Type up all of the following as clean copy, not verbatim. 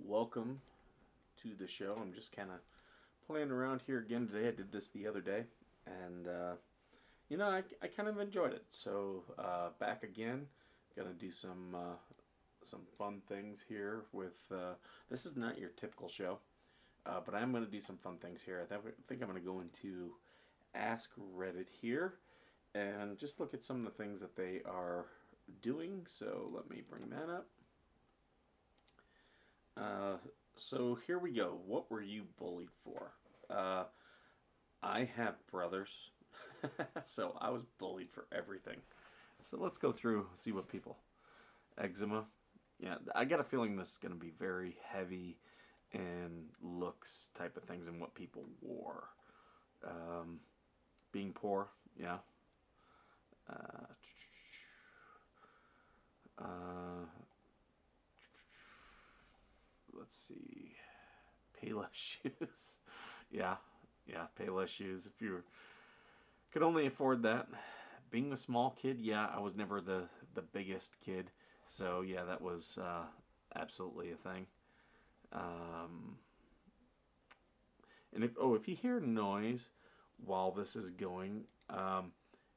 welcome to the show. I'm just kind of playing around here again today. I did this the other day, and I kind of enjoyed it. So back again, gonna do some fun things here with. This is not your typical show, but I'm gonna do some fun things here. I think I'm gonna go into Ask Reddit here and just look at some of the things that they are doing. So let me bring that up. Uh, so here we go. What were you bullied for? Uh, I have brothers, so I was bullied for everything. So let's go through, see what people. Eczema. Yeah, I got a feeling this is going to be very heavy in looks type of things and what people wore. Um, Being poor, yeah. Uh, uh, let's see. Payless shoes. Yeah, yeah, Payless shoes. If you could only afford that. Being the small kid, yeah, I was never the biggest kid. So, yeah, that was absolutely a thing. Um, if you hear noise while this is going,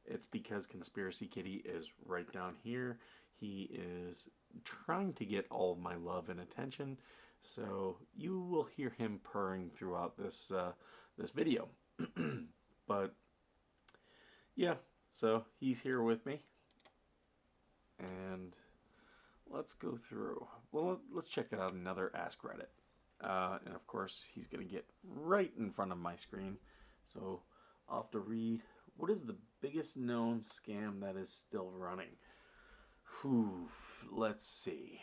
it's because Conspiracy Kitty is right down here. He is trying to get all of my love and attention, so you will hear him purring throughout this video. But yeah, so he's here with me, and let's go through. Well, let's check out another Ask Reddit. And of course, he's going to get right in front of my screen. So I'll have to read. What is the biggest known scam that is still running? Whew, let's see.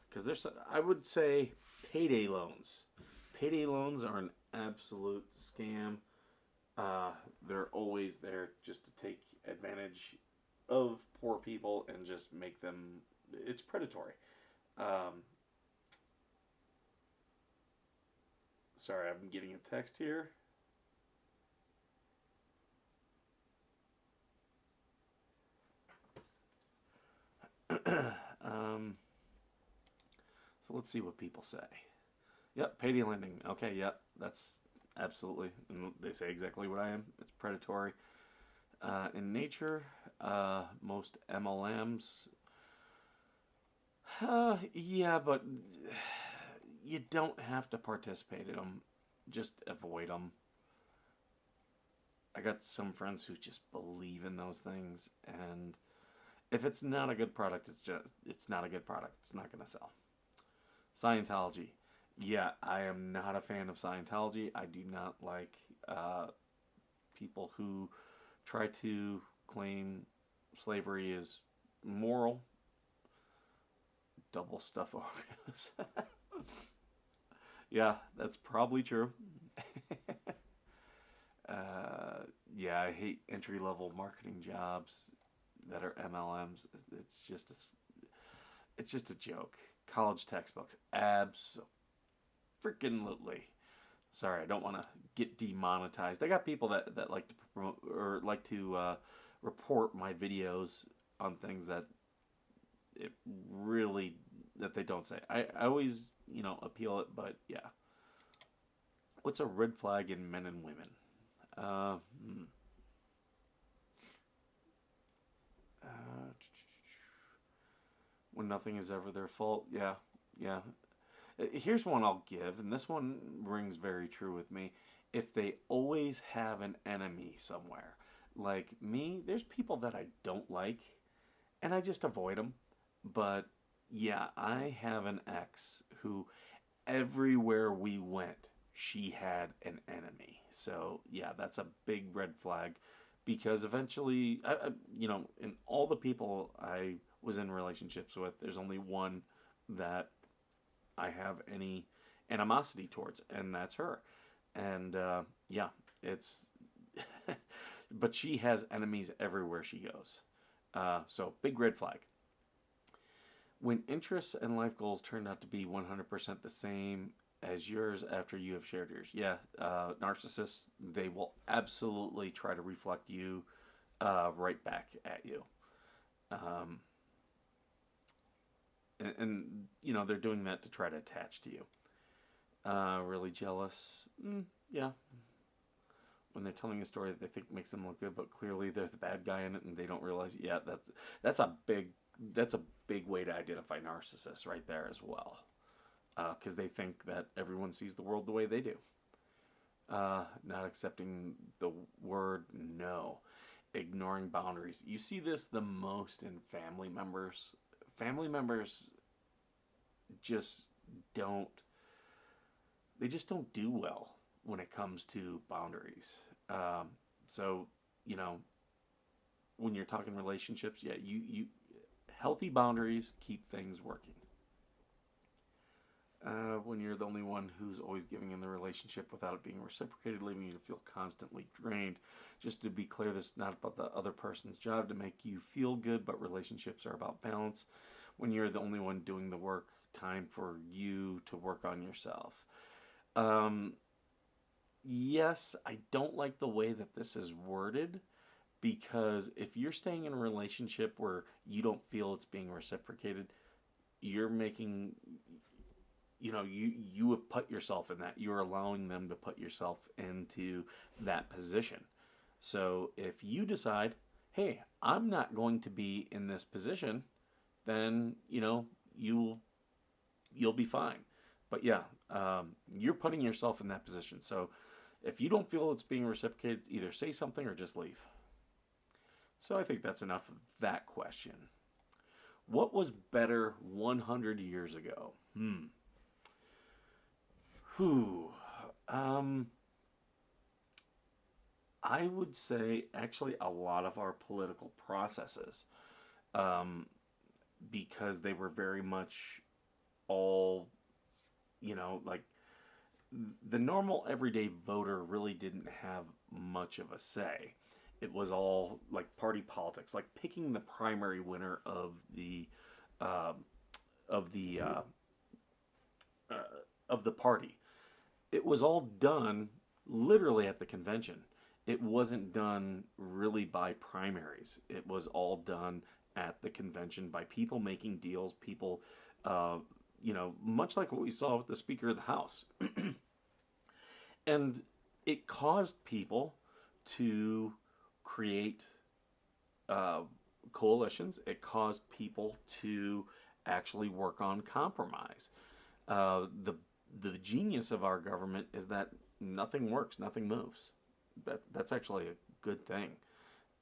Because I would say payday loans. Payday loans are an absolute scam. They're always there just to take advantage of poor people and just make them. It's predatory. Um, Sorry, I'm getting a text here. So let's see what people say. Yep, payday lending. Okay, yep, that's absolutely. And they say exactly what I am. It's predatory. In nature, most MLMs. Yeah, but you don't have to participate in them. Just avoid them. I got some friends who just believe in those things, and if it's not a good product, it's not a good product. It's not going to sell. Scientology. Yeah, I am not a fan of Scientology. I do not like people who try to claim slavery is moral. Double stuff Oreos. Yeah, that's probably true. Yeah, I hate entry level marketing jobs that are MLMs. It's just a joke. College textbooks, freaking Sorry, I don't want to get demonetized. I got people that like to promote or like to report my videos on things that it really that they don't say. I always appeal it, but yeah. What's a red flag in men and women? Uh, hmm. uh, when nothing is ever their fault. Yeah, yeah. Here's one I'll give, and this one rings very true with me. If they always have an enemy somewhere, like me, there's people that I don't like, and I just avoid them. But yeah, I have an ex who everywhere we went, she had an enemy. So yeah, that's a big red flag because eventually, in all the people I was in relationships with, there's only one that I have any animosity towards, and that's her. And yeah, it's. But she has enemies everywhere she goes. So big red flag. When interests and life goals turn out to be 100% the same as yours after you have shared yours. Yeah, narcissists, they will absolutely try to reflect you right back at you. Um, and they're doing that to try to attach to you. Really jealous? Yeah. When they're telling a story that they think makes them look good, but clearly they're the bad guy in it, and they don't realize. Yeah, that's a big that's a big way to identify narcissists right there as well, because they think that everyone sees the world the way they do. Not accepting the word no, ignoring boundaries. You see this the most in family members. Family members just don't they just don't do well when it comes to boundaries. Um, so you know when you're talking relationships, yeah, you healthy boundaries keep things working. When you're the only one who's always giving in the relationship without it being reciprocated, leaving you to feel constantly drained. Just to be clear, this is not about the other person's job to make you feel good, but relationships are about balance. When you're the only one doing the work, time for you to work on yourself. Um, yes, I don't like the way that this is worded because if you're staying in a relationship where you don't feel it's being reciprocated, you're making you have put yourself in that. You're allowing them to put yourself into that position. So if you decide, hey, I'm not going to be in this position, then you'll be fine. But yeah, you're putting yourself in that position. So if you don't feel it's being reciprocated, either say something or just leave. So I think that's enough of that question. What was better 100 years ago? Whew. Um, I would say actually a lot of our political processes, um, because they were very much all, like the normal everyday voter really didn't have much of a say. It was all like party politics, like picking the primary winner uh, of the uh, uh, of the party. It was all done literally at the convention. It wasn't done really by primaries. It was all done at the convention by people making deals, people, much like what we saw with the Speaker of the House. And it caused people to create uh, coalitions. It caused people to actually work on compromise. The genius of our government is that nothing works, nothing moves. That's actually a good thing.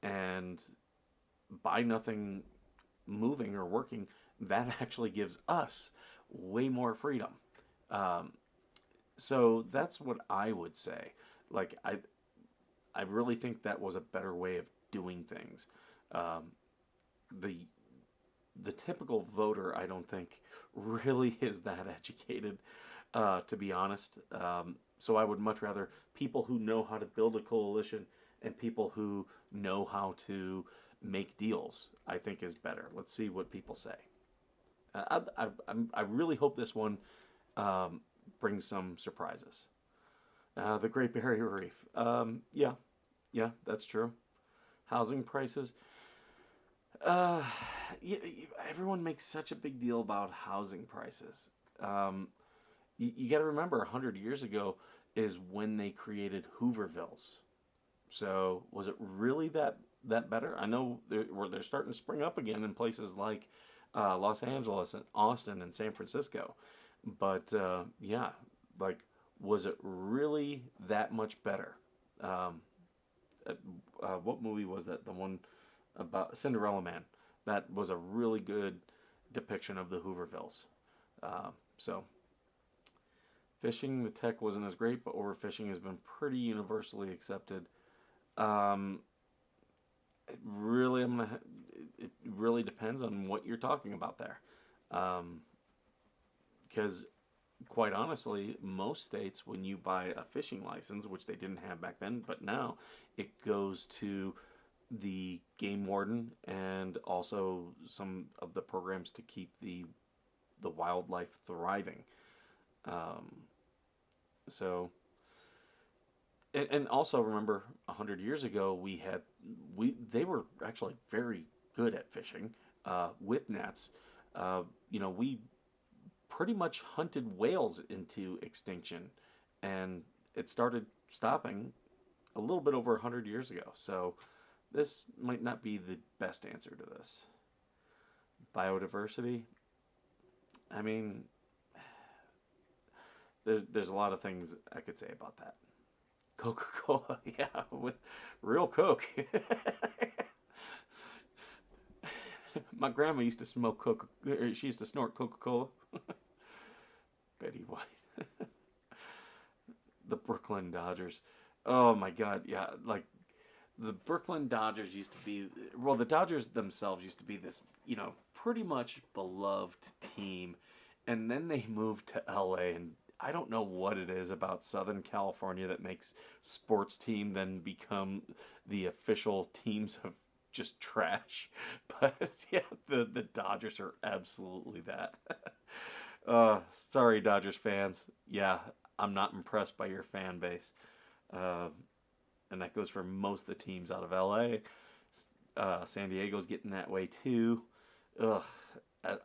And by nothing moving or working, that actually gives us way more freedom. Um, so that's what I would say. Like I really think that was a better way of doing things. Um, the the typical voter, I don't think, really is that educated, to be honest. So I would much rather people who know how to build a coalition and people who know how to make deals, I think is better. Let's see what people say. I really hope this one um, brings some surprises. The Great Barrier Reef. Yeah, yeah, that's true. Housing prices. Uh, Everyone makes such a big deal about housing prices. Um, you got to remember, 100 years ago is when they created Hoovervilles. So was it really that better? I know they're starting to spring up again in places like Los Angeles and Austin and San Francisco. But yeah, like was it really that much better? Um, what movie was that? The one about Cinderella Man. That was a really good depiction of the Hoovervilles. So fishing, the tech wasn't as great, but overfishing has been pretty universally accepted. Um, it really, it really depends on what you're talking about there, because quite honestly, most states, when you buy a fishing license, which they didn't have back then, but now it goes to the game warden and also some of the programs to keep the wildlife thriving. Um, so and also remember 100 years ago we they were actually very good at fishing with nets. We pretty much hunted whales into extinction, and it started stopping a little bit over 100 years ago. So this might not be the best answer to this. Biodiversity, I mean, there's a lot of things I could say about that. Coca-Cola, yeah, with real Coke. My grandma used to smoke Coca. She used to snort Coca-Cola. Betty White. The Brooklyn Dodgers. Oh my God, yeah, like the Brooklyn Dodgers used to be. Well, the Dodgers themselves used to be this, pretty much beloved team, and then they moved to LA, and I don't know what it is about Southern California that makes sports team then become the official teams of just trash. But yeah, the Dodgers are absolutely that. Sorry, Dodgers fans. Yeah, I'm not impressed by your fan base. Uh, and that goes for most of the teams out of LA. San Diego's getting that way too. Ugh,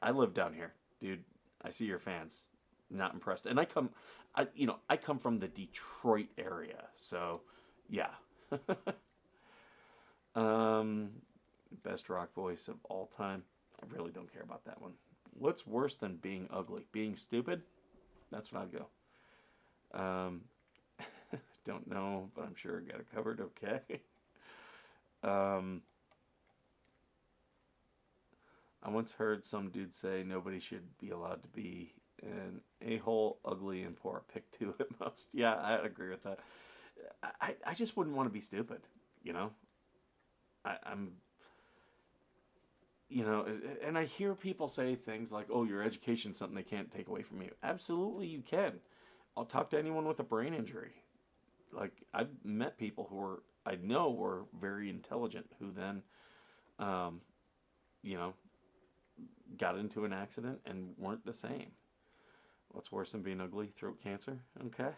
I live down here, dude. I see your fans. Not impressed. And I come from the Detroit area, so yeah. um, Best rock voice of all time. I really don't care about that one. What's worse than being ugly? Being stupid? That's what I'd go. Um, don't know, but I'm sure I got it covered okay. um, I once heard some dude say nobody should be allowed to be an a-hole, ugly, and poor. Pick two at most. Yeah, I agree with that. I just wouldn't want to be stupid, you know? I'm, and I hear people say things like, oh, your education's something they can't take away from you. Absolutely, you can. I'll talk to anyone with a brain injury. Like, I've met people I know were very intelligent who then, um, you know, got into an accident and weren't the same. What's worse than being ugly? Throat cancer. Okay.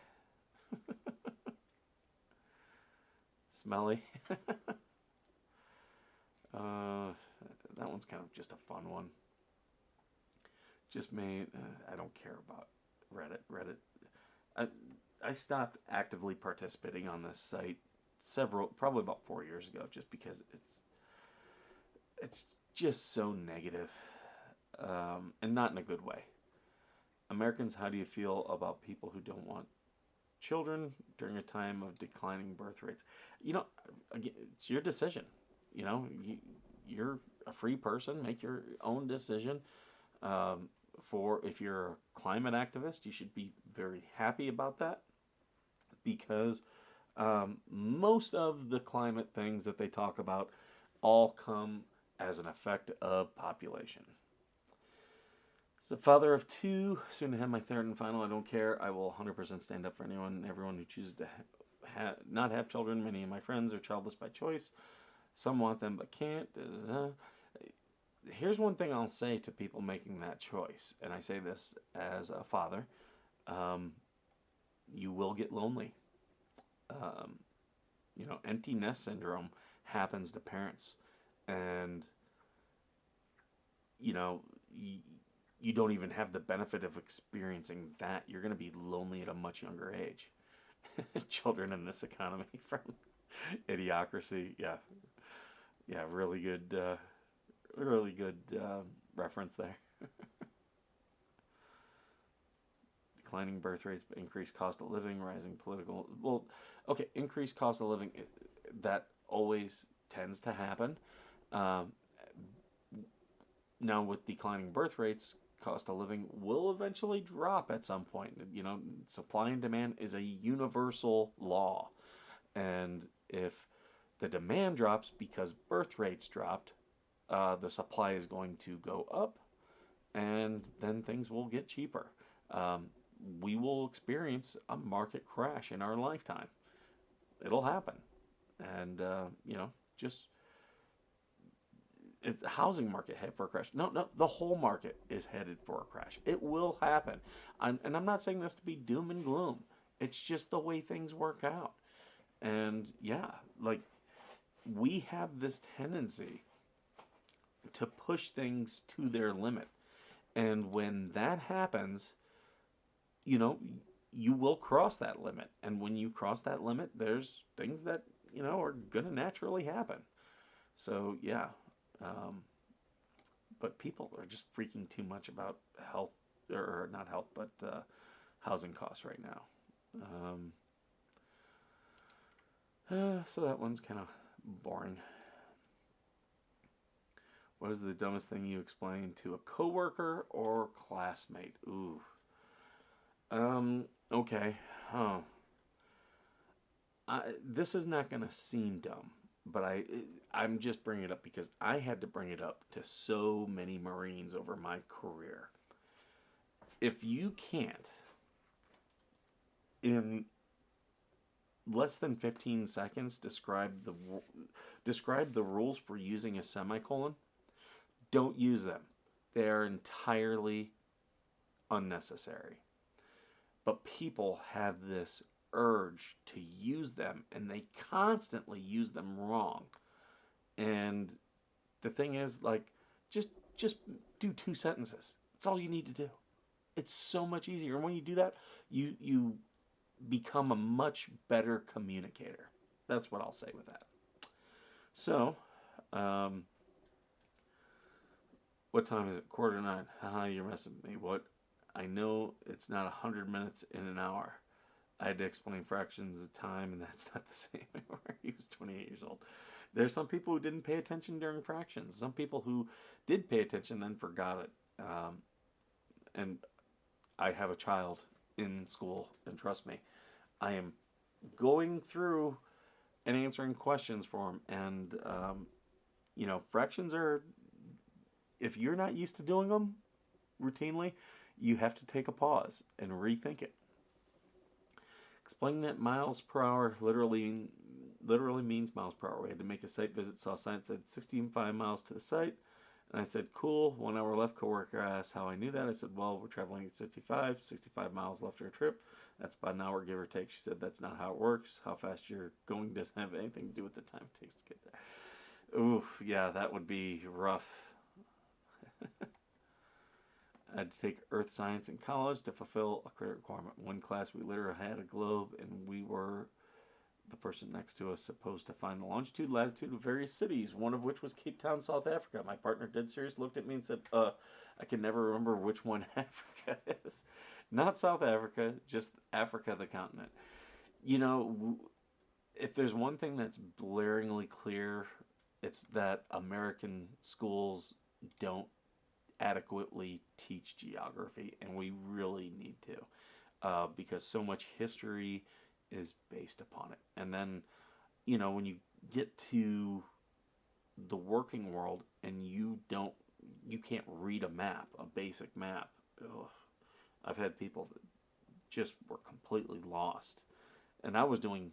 Smelly. That one's kind of just a fun one. Just made. I don't care about Reddit. I, I stopped actively participating on this site probably about 4 years ago, just because it's just so negative, and not in a good way. Americans, how do you feel about people who don't want children during a time of declining birth rates? Again, it's your decision. You're a free person. Make your own decision. For if you're a climate activist, you should be very happy about that, because most of the climate things that they talk about all come as an effect of population. So, father of two, soon to have my third and final. I don't care. I will 100% stand up for anyone and everyone who chooses to not have children. Many of my friends are childless by choice. Some want them but can't. Here's one thing I'll say to people making that choice, and I say this as a father. You will get lonely. Um, Empty nest syndrome happens to parents, and you know, you don't even have the benefit of experiencing that. You're going to be lonely at a much younger age. Children in this economy from Idiocracy. Yeah, yeah, really good reference there. Declining birth rates, increased cost of living, rising political. Well, okay, increased cost of living, that always tends to happen. Um, Now, with declining birth rates, cost of living will eventually drop at some point. Supply and demand is a universal law. And if the demand drops because birth rates dropped, the supply is going to go up, and then things will get cheaper. We will experience a market crash in our lifetime. It'll happen. And, just it's the housing market headed for a crash. No, the whole market is headed for a crash. It will happen. And I'm not saying this to be doom and gloom. It's just the way things work out. And yeah, like, we have this tendency to push things to their limit. And when that happens, you know, you will cross that limit. And when you cross that limit, there's things that, are going to naturally happen. So, yeah. Um, but people are just freaking too much about health, or not health, but housing costs right now. So that one's kind of boring. What is the dumbest thing you explained to a coworker or classmate? Ooh. Okay. Huh. This is not going to seem dumb, but I'm just bringing it up because I had to bring it up to so many Marines over my career. If you can't, in less than 15 seconds, describe the rules for using a semicolon, don't use them. They are entirely unnecessary. But people have this urge to use them, and they constantly use them wrong. And the thing is, like, just do 2 sentences. That's all you need to do. It's so much easier. And when you do that, you become a much better communicator. That's what I'll say with that. So, what time is it? 8:45. Haha, you're messing with me. What? I know it's not 100 minutes in an hour. I had to explain fractions of time, and that's not the same anymore. He was 28 years old. There's some people who didn't pay attention during fractions. Some people who did pay attention then forgot it. And I have a child in school, and trust me, I am going through and answering questions for him. And, fractions are, if you're not used to doing them routinely, you have to take a pause and rethink it. Explain that miles per hour literally means miles per hour. We had to make a site visit, saw a sign that said 65 miles to the site. And I said, cool, 1 hour left. Coworker asked how I knew that. I said, well, we're traveling at 65 miles left of our trip. That's about an hour, give or take. She said, that's not how it works. How fast you're going doesn't have anything to do with the time it takes to get there. Oof, yeah, that would be rough. I had to take earth science in college to fulfill a credit requirement. One class, we literally had a globe, and we were the person next to us supposed to find the longitude, latitude of various cities, one of which was Cape Town, South Africa. My partner, dead serious, looked at me and said, I can never remember which one Africa is. Not South Africa, just Africa, the continent. If there's one thing that's blaringly clear, it's that American schools don't adequately teach geography, and we really need to, because so much history is based upon it. And then, when you get to the working world and you can't read a map, a basic map. Ugh. I've had people that just were completely lost, and I was doing,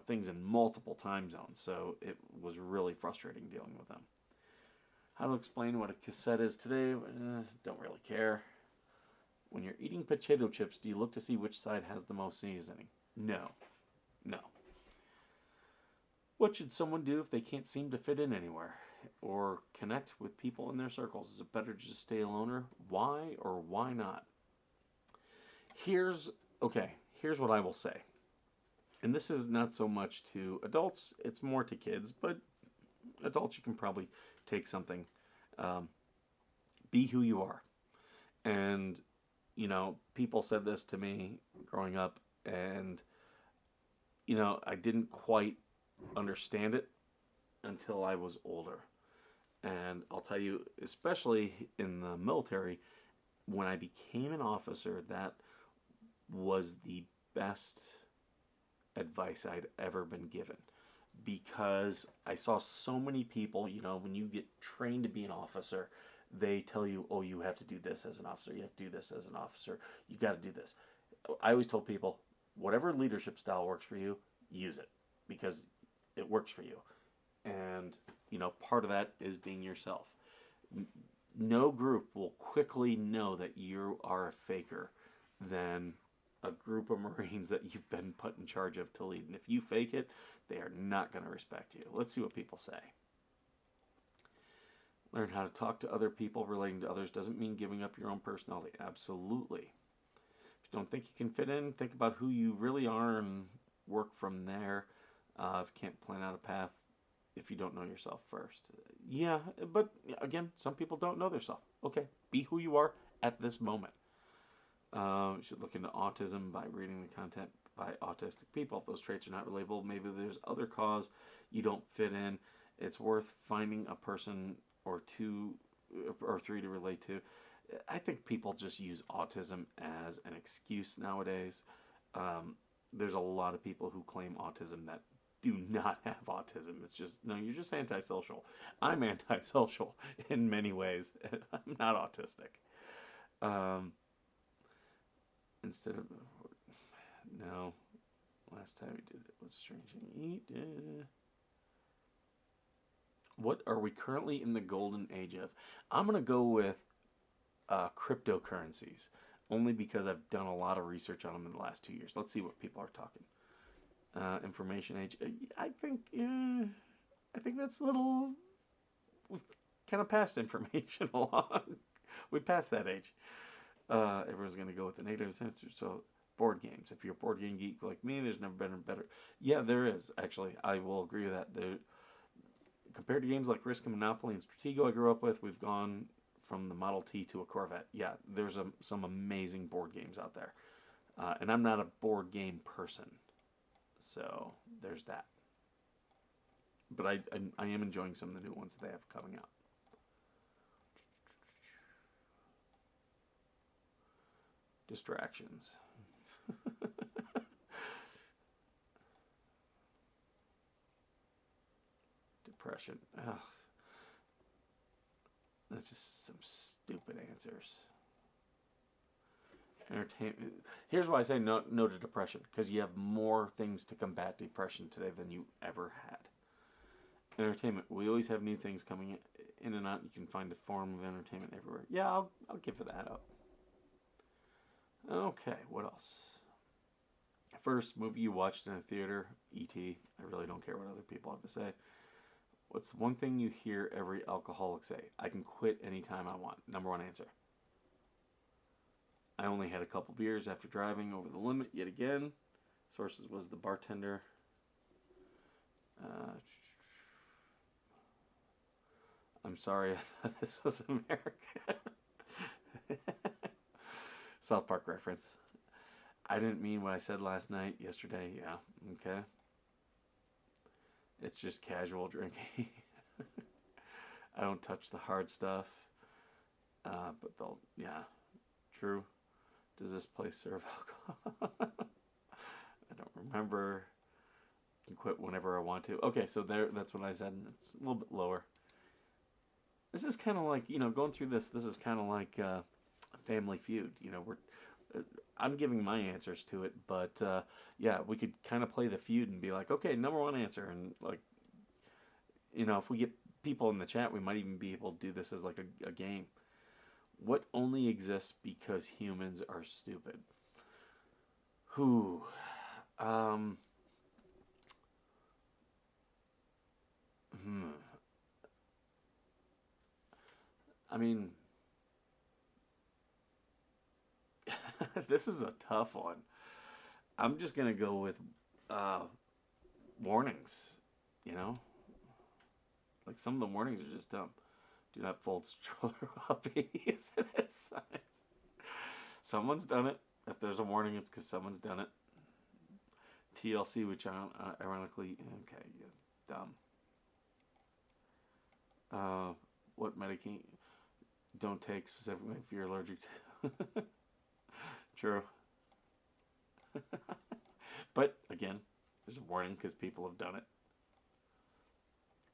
things in multiple time zones, so it was really frustrating dealing with them. How to explain what a cassette is today? Don't really care. When you're eating potato chips, do you look to see which side has the most seasoning? No. What should someone do if they can't seem to fit in anywhere or connect with people in their circles? Is it better to just stay a loner? Why or why not? Here's what I will say. And this is not so much to adults, it's more to kids, but adults, you can probably take something. Be who you are. And, people said this to me growing up, and, I didn't quite understand it until I was older. And I'll tell you, especially in the military, when I became an officer, that was the best advice I'd ever been given. Because I saw so many people, when you get trained to be an officer, they tell you, oh, you have to do this as an officer, you have to do this as an officer, you got to do this. I always told people, whatever leadership style works for you, use it, because it works for you. And, part of that is being yourself. No group will quickly know that you are a faker than a group of Marines that you've been put in charge of to lead. And if you fake it, they are not going to respect you. Let's see what people say. Learn how to talk to other people. Relating to others doesn't mean giving up your own personality. Absolutely. If you don't think you can fit in, think about who you really are and work from there. If you can't plan out a path, if you don't know yourself first. Yeah, but again, some people don't know themselves. Okay, be who you are at this moment. You should look into autism by reading the content by autistic people. If those traits are not relatable, maybe there's other cause you don't fit in. It's worth finding a person or two or three to relate to. I think people just use autism as an excuse nowadays. There's a lot of people who claim autism that do not have autism. It's just, no, you're just antisocial. I'm antisocial in many ways. I'm not autistic. Um, Instead of, no, last time we did it was Strange and Eat. What are we currently in the golden age of? I'm going to go with cryptocurrencies, only because I've done a lot of research on them in the last 2 years. Let's see what people are talking. Information age. I think that's a little. We've kind of passed information along. We passed that age. Everyone's going to go with the native answer. So board games. If you're a board game geek like me, there's never been a better. Yeah, there is actually. I will agree with that. There, compared to games like Risk and Monopoly and Stratego I grew up with, we've gone from the Model T to a Corvette. Yeah, there's some amazing board games out there, and I'm not a board game person. So there's that. But I am enjoying some of the new ones they have coming out. Distractions. Depression. Ugh. That's just some stupid answers. Entertainment. Here's why I say no to depression. Because you have more things to combat depression today than you ever had. Entertainment. We always have new things coming in and out. You can find a form of entertainment everywhere. Yeah, I'll give that up. Okay, what else? First movie you watched in a theater, E.T. I really don't care what other people have to say. What's one thing you hear every alcoholic say? I can quit anytime I want. Number one answer. I only had a couple beers after driving over the limit yet again. Sources was the bartender. I'm sorry, I thought this was America. South Park reference. I didn't mean what I said last night, yesterday. Yeah, okay. It's just casual drinking. I don't touch the hard stuff. But they'll, yeah, true. Does this place serve alcohol? I don't remember. I can quit whenever I want to. Okay, so that's what I said, and it's a little bit lower. This is kind of like, going through this is kind of like Family Feud. I'm giving my answers to it, but yeah, we could kind of play the feud and be like, okay, number one answer, and like, if we get people in the chat, we might even be able to do this as like a game. What only exists because humans are stupid? Who? I mean, this is a tough one. I'm just gonna go with warnings. Like some of the warnings are just dumb. Do not fold stroller while babies in its signs. Someone's done it. If there's a warning, it's because someone's done it. TLC, which ironically, okay, yeah, dumb. What medication don't take specifically if you're allergic to? True. But again, there's a warning because people have done it.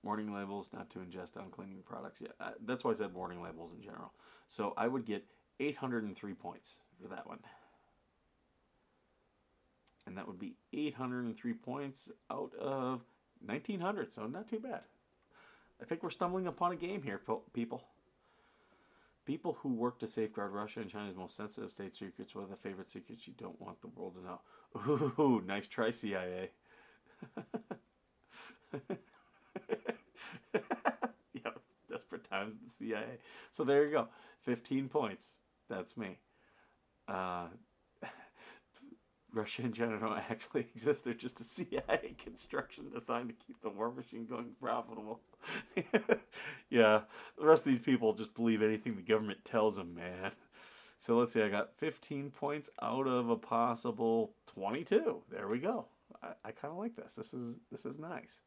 Warning labels, not to ingest uncleaning products. Yeah, that's why I said warning labels in general. So I would get 803 points for that one. And that would be 803 points out of 1900, so not too bad. I think we're stumbling upon a game here, people. People who work to safeguard Russia and China's most sensitive state secrets. What are the favorite secrets you don't want the world to know? Ooh, nice try, CIA. Yeah, desperate times. I was the CIA. So there you go. 15 points. That's me. Uh, Russia and China don't actually exist. They're just a CIA construction designed to keep the war machine going profitable. Yeah, the rest of these people just believe anything the government tells them, man. So let's see, I got 15 points out of a possible 22. There we go. I kind of like this. This is nice.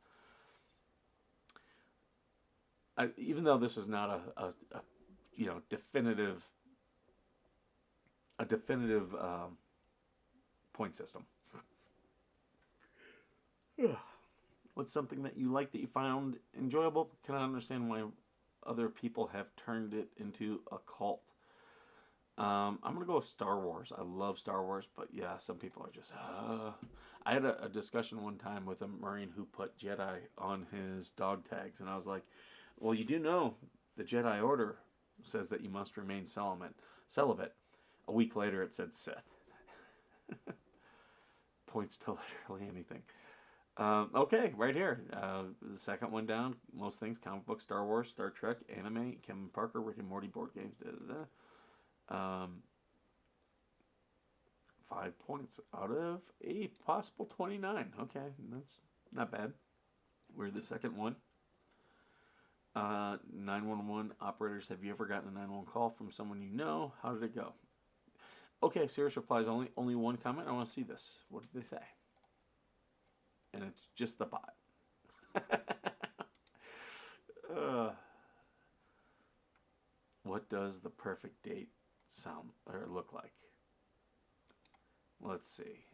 Even though this is not a definitive point system. What's something that you like that you found enjoyable? Can I understand why other people have turned it into a cult? I'm gonna go with Star Wars. I love Star Wars, but yeah, some people are just. I had a discussion one time with a Marine who put Jedi on his dog tags, and I was like, "Well, you do know the Jedi Order says that you must remain celibate." A week later, it said Sith. Points to literally anything. Okay, right here. The second one down. Most things: comic books, Star Wars, Star Trek, anime, Kevin Parker, Rick and Morty, board games. 5 points out of a possible 29. Okay, that's not bad. We're the second one. 911 operators. Have you ever gotten a 911 call from someone you know? How did it go? Okay, serious replies only. Only one comment. I want to see this. What did they say? And it's just the bot. What does the perfect date sound or look like? Let's see.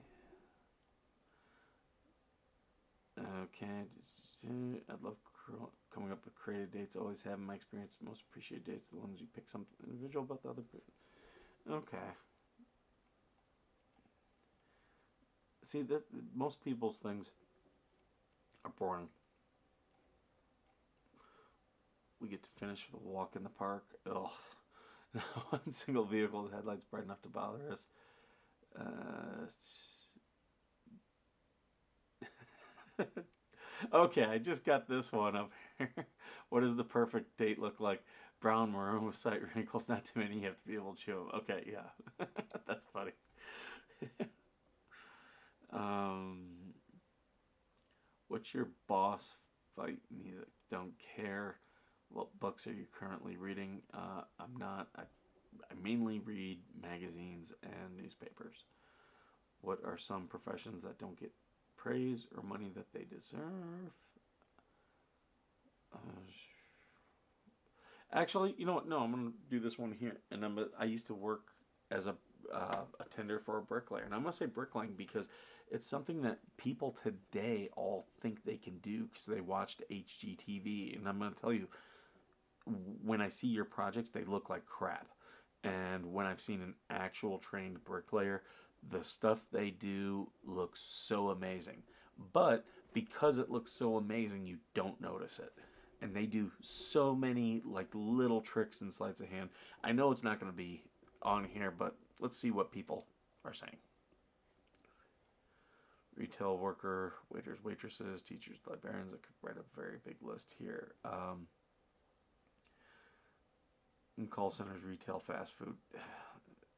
Okay. I'd love coming up with creative dates. Always have, in my experience, most appreciated dates the ones you pick something individual about the other person. Okay. See, this most people's things are boring. We get to finish with a walk in the park. Ugh. One single vehicle's headlights bright enough to bother us. Okay, I just got this one up here. What does the perfect date look like? Brown, maroon with sight wrinkles, not too many. You have to be able to chew them. Okay, yeah. That's funny. What's your boss fight music? Don't care. What books are you currently reading? I'm not. I mainly read magazines and newspapers. What are some professions that don't get praise or money that they deserve? Actually, you know what? No, I'm gonna do this one here. And I used to work as a tender for a bricklayer, and I'm gonna say bricklaying because it's something that people today all think they can do because they watched HGTV. And I'm gonna tell you, when I see your projects, they look like crap. And when I've seen an actual trained bricklayer, the stuff they do looks so amazing. But because it looks so amazing, you don't notice it. And they do so many like little tricks and sleights of hand. I know it's not going to be on here, but let's see what people are saying. Retail worker, waiters, waitresses, teachers, librarians. I could write a very big list here. In call centers, retail, fast food,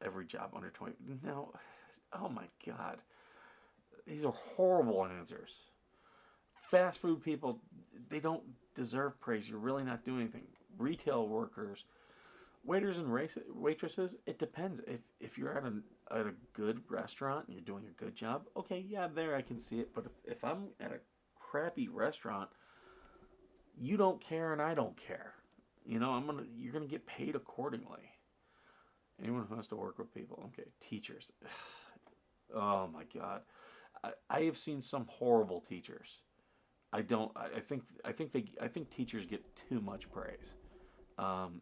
every job under 20. No, oh my God. These are horrible answers. Fast food people, they don't deserve praise. You're really not doing anything. Retail workers, waiters and waitresses, it depends. If you're at a good restaurant and you're doing a good job, okay, yeah, there I can see it. But if I'm at a crappy restaurant, you don't care and I don't care. You know, you're gonna get paid accordingly. Anyone who has to work with people. Okay, teachers. Oh my God, I have seen some horrible teachers. I don't. I think teachers get too much praise. 100K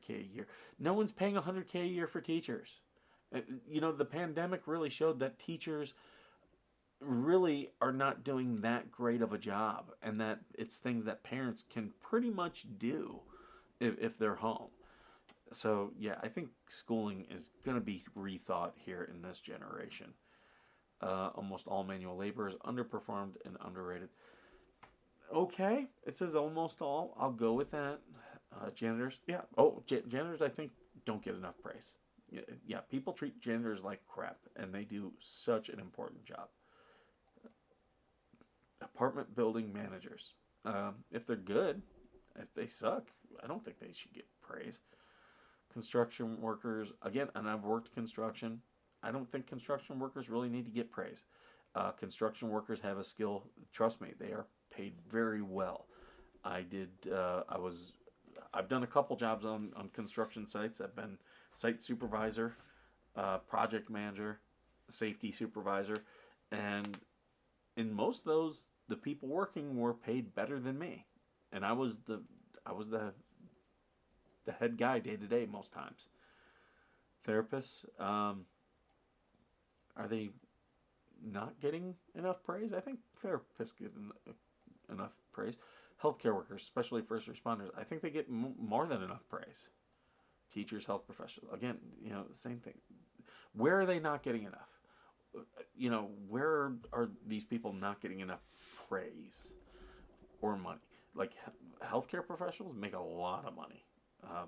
a year. No one's paying 100K a year for teachers. You know, the pandemic really showed that teachers really are not doing that great of a job, and that it's things that parents can pretty much do if they're home. So yeah, I think schooling is going to be rethought here in this generation. Almost all manual labor is underperformed and underrated. Okay, it says almost all. I'll go with that. Janitors, yeah. Oh, janitors, I think don't get enough praise. Yeah, yeah, people treat janitors like crap, and they do such an important job. Apartment building managers, if they're good, if they suck, I don't think they should get praise. Construction workers, again, and I've worked construction. I don't think construction workers really need to get praise. Construction workers have a skill. Trust me, they are paid very well. I did. I was. I've done a couple jobs on construction sites. I've been site supervisor, project manager, safety supervisor, and in most of those, the people working were paid better than me, and I was the head guy day to day most times. Therapists, are they not getting enough praise? I think therapists get enough praise. Healthcare workers, especially first responders, I think they get more than enough praise. Teachers, health professionals, again, same thing. Where are they not getting enough? Where are these people not getting enough praise or money? Like healthcare professionals make a lot of money. Uh,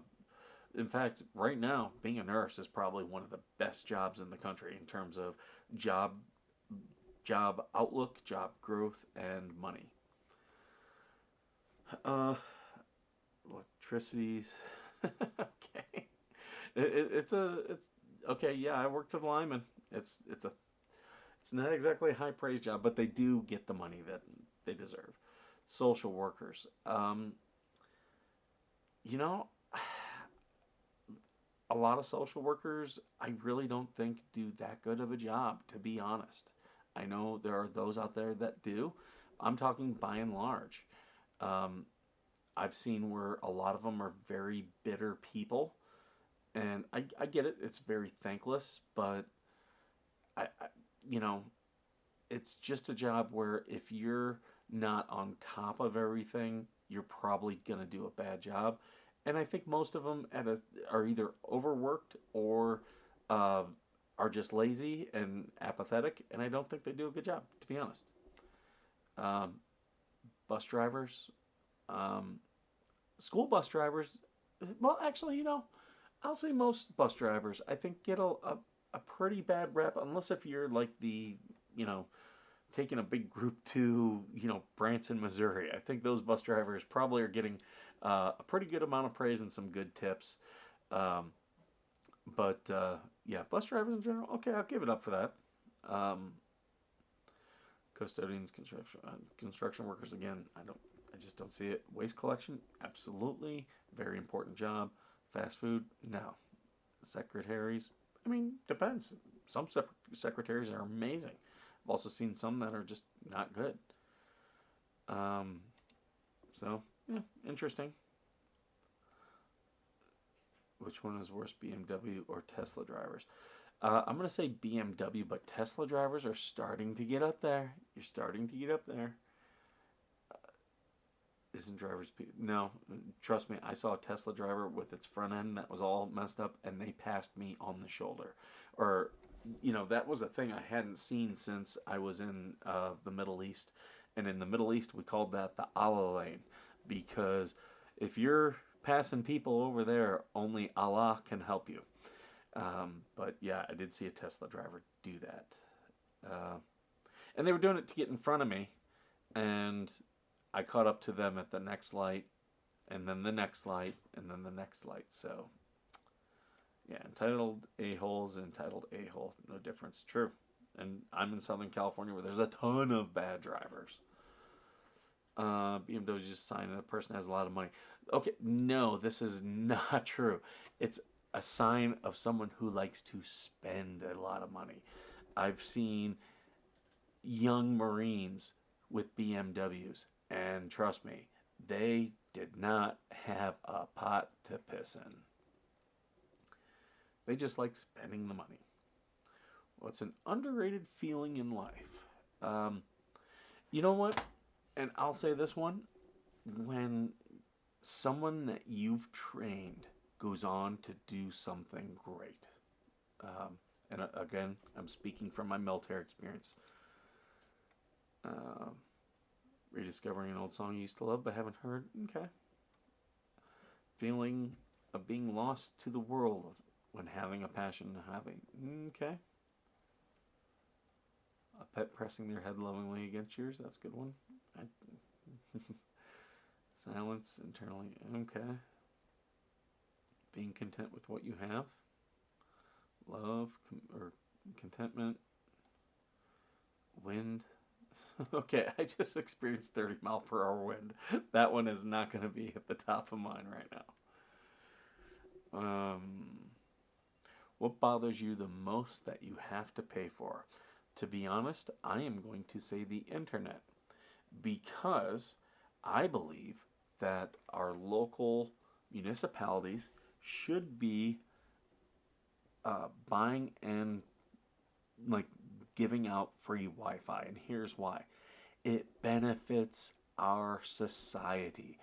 in fact, right now, being a nurse is probably one of the best jobs in the country in terms of job job outlook, job growth, and money. Uh, Electricities. Okay, it's okay. Yeah, I worked with linemen. It's not exactly a high praise job, but they do get the money that they deserve. Social workers. You know, a lot of social workers, I really don't think do that good of a job, to be honest. I know there are those out there that do. I'm talking by and large. Um, I've seen where a lot of them are very bitter people, and I get it. It's very thankless, but I you know, it's just a job where if you're not on top of everything, you're probably going to do a bad job. And I think most of them are either overworked or uh, are just lazy and apathetic. And I don't think they do a good job, to be honest. Um, Bus drivers, um, school bus drivers. Well, actually, I'll say most bus drivers, I think, get a pretty bad rep, unless if you're like you know, taking a big group to, Branson, Missouri. I think those bus drivers probably are getting a pretty good amount of praise and some good tips. Um, but yeah, bus drivers in general, okay, I'll give it up for that. Um, Custodians, construction workers, again, I just don't see it. Waste collection, absolutely, very important job. Fast food, no. Secretaries, I mean, depends. Some secretaries are amazing. I've also seen some that are just not good. Um, so, yeah, interesting. Which one is worse, BMW or Tesla drivers? I'm going to say BMW, but Tesla drivers are starting to get up there. You're starting to get up there. Isn't drivers... No, trust me, I saw a Tesla driver with its front end that was all messed up, and they passed me on the shoulder. Or, that was a thing I hadn't seen since I was in the Middle East. And in the Middle East, we called that the Allah lane. Because if you're passing people over there, only Allah can help you. But yeah, I did see a Tesla driver do that. Uh, and they were doing it to get in front of me. And I caught up to them at the next light, and then the next light, and then the next light. So, yeah, entitled a-holes, entitled a-hole. No difference. True. And I'm in Southern California where there's a ton of bad drivers. BMW is just a sign that a person has a lot of money. Okay, no, this is not true. It's a sign of someone who likes to spend a lot of money. I've seen young Marines with BMWs, and trust me, they did not have a pot to piss in. They just like spending the money. What's an underrated feeling in life? You know what? And I'll say this one. When someone that you've trained goes on to do something great. And again, I'm speaking from my military experience. Rediscovering an old song you used to love but haven't heard. Okay. Feeling of being lost to the world when having a passion having. Okay. A pet pressing their head lovingly against yours. That's a good one. Silence internally. Okay. Being content with what you have. Love or contentment. Wind. Okay, I just experienced 30-mile-per-hour wind. That one is not going to be at the top of mine right now. What bothers you the most that you have to pay for? To be honest, I am going to say the internet, because I believe that our local municipalities should be buying and like giving out free Wi-Fi, and here's why. It benefits our society.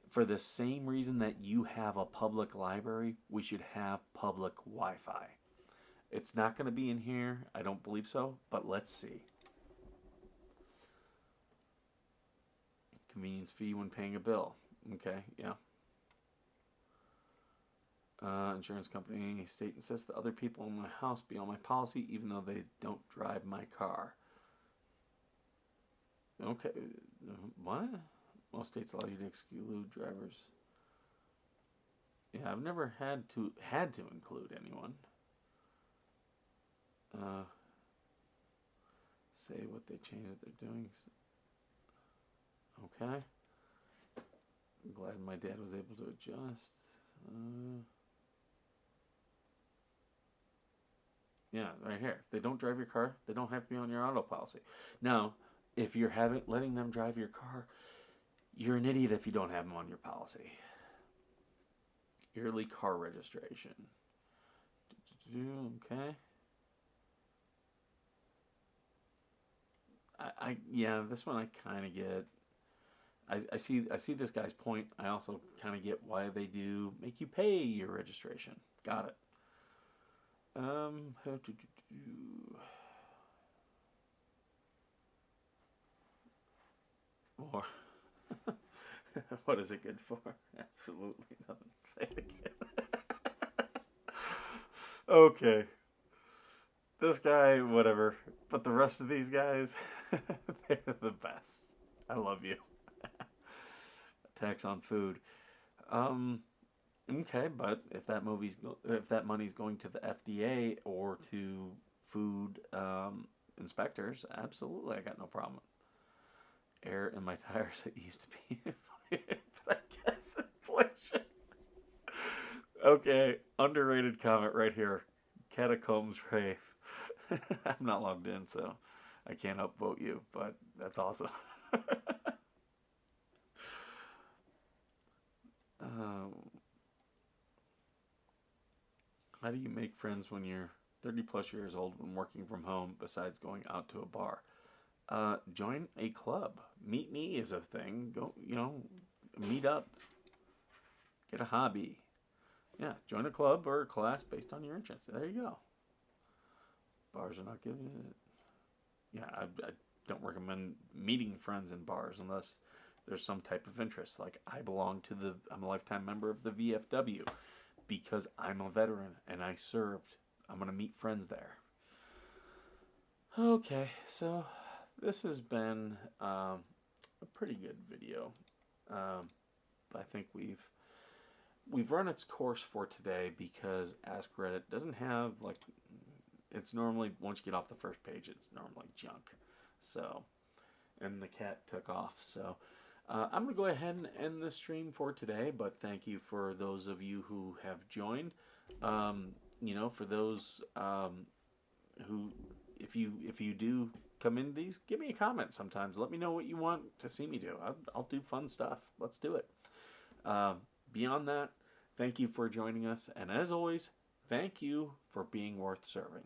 For the same reason that you have a public library, we should have public Wi-Fi. It's not going to be in here. I don't believe so, but let's see. Convenience fee when paying a bill. Okay, yeah. Insurance company, state insists that other people in my house be on my policy even though they don't drive my car. Okay, what? Most states allow you to exclude drivers. Yeah, I've never had to include anyone. Say what they change that they're doing. Okay. I'm glad my dad was able to adjust. Yeah, right here. If they don't drive your car, they don't have to be on your auto policy. Now, if you're letting them drive your car, you're an idiot if you don't have them on your policy. Yearly car registration. Okay. Yeah, this one I kind of get. I see this guy's point. I also kind of get why they do make you pay your registration. Got it. How to do. Or what is it good for? Absolutely nothing. Say it again. Okay. This guy, whatever. But the rest of these guys, they're the best. I love you. Tax on food. Okay, but if that money's going to the FDA or to food inspectors, absolutely, I got no problem. Air in my tires, it used to be, but I guess inflation. Okay, underrated comment right here. Catacombs rave. I'm not logged in, so I can't upvote you, but that's awesome. How do you make friends when you're 30 plus years old when working from home besides going out to a bar? Join a club. Meet me is a thing. Go, meet up. Get a hobby. Yeah, join a club or a class based on your interests. There you go. Bars are not giving it. Yeah, I don't recommend meeting friends in bars unless there's some type of interest. Like I'm a lifetime member of the VFW because I'm a veteran and I served. I'm going to meet friends there. Okay, so this has been a pretty good video. I think we've run its course for today because Ask Reddit doesn't have it's normally, once you get off the first page, it's normally junk. So, and the cat took off. So, I'm going to go ahead and end the stream for today, but thank you for those of you who have joined. For those who, if you do come in these, give me a comment sometimes. Let me know what you want to see me do. I'll do fun stuff. Let's do it. Beyond that, thank you for joining us. And as always, thank you for being worth serving.